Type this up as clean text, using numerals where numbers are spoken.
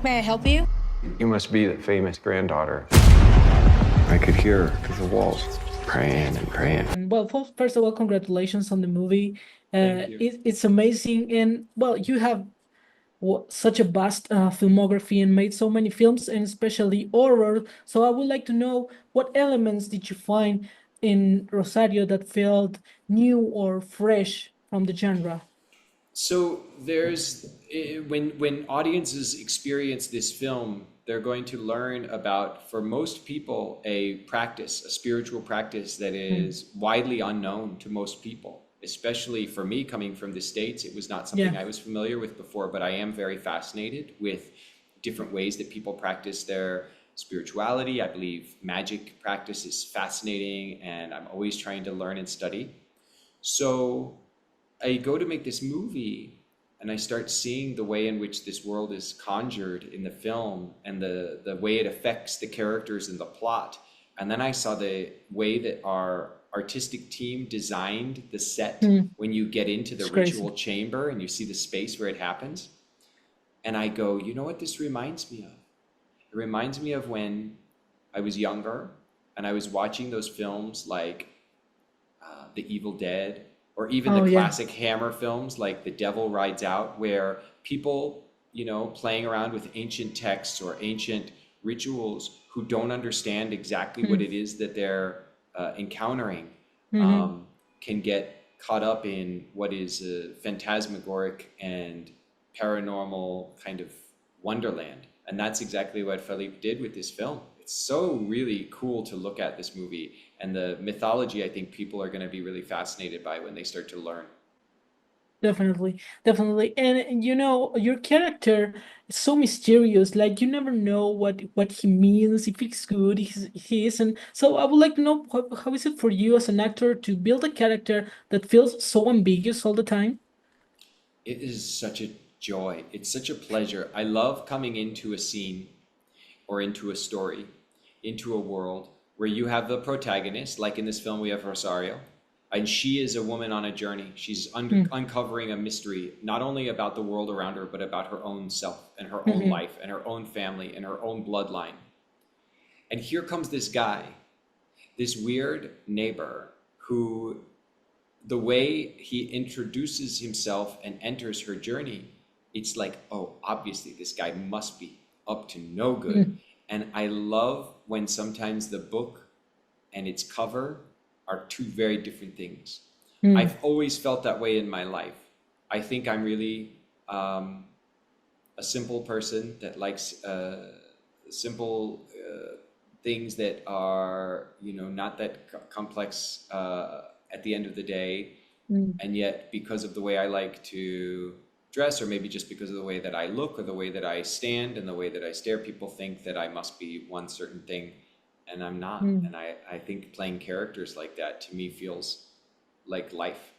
May I help you? You must be the famous granddaughter. I could hear her through the walls, praying and praying. Well, first of all, congratulations on the movie. Thank you. It's amazing, and well, you have such a vast filmography and made so many films, and especially horror. So I would like to know what elements did you find in Rosario that felt new or fresh from the genre? So when audiences experience this film, they're going to learn about, for most people, a spiritual practice that is widely unknown to most people. Especially for me, coming from the States, it was not something I was familiar with before, but I am very fascinated with different ways that people practice their spirituality. I believe magic practice is fascinating, and I'm always trying to learn and study. So I go to make this movie, and I start seeing the way in which this world is conjured in the film, and the way it affects the characters and the plot. And then I saw the way that our artistic team designed the set when you get into the ritual chamber and you see the space where it happens. And I go, you know what this reminds me of? It reminds me of when I was younger and I was watching those films like The Evil Dead, or even the classic Hammer films like The Devil Rides Out, where people, playing around with ancient texts or ancient rituals who don't understand exactly what it is that they're encountering, can get caught up in what is a phantasmagoric and paranormal kind of wonderland. And that's exactly what Philippe did with this film. It's so really cool to look at this movie, and the mythology I think people are going to be really fascinated by when they start to learn. Definitely, definitely. And your character is so mysterious. Like you never know what he means, if he's good, he isn't. So I would like to know how is it for you as an actor to build a character that feels so ambiguous all the time? It is such a joy. It's such a pleasure. I love coming into a scene or into a story, into a world where you have the protagonist, like in this film we have Rosario, and she is a woman on a journey. She's uncovering a mystery, not only about the world around her, but about her own self and her own life and her own family and her own bloodline. And here comes this guy, this weird neighbor, who, the way he introduces himself and enters her journey, it's like, oh, obviously this guy must be up to no good. And I love when sometimes the book and its cover are two very different things. I've always felt that way in my life. I think I'm really a simple person that likes simple things that are, not that complex at the end of the day. And yet, because of the way I like to dress, or maybe just because of the way that I look or the way that I stand and the way that I stare, people think that I must be one certain thing, and I'm not. And I think playing characters like that to me feels like life.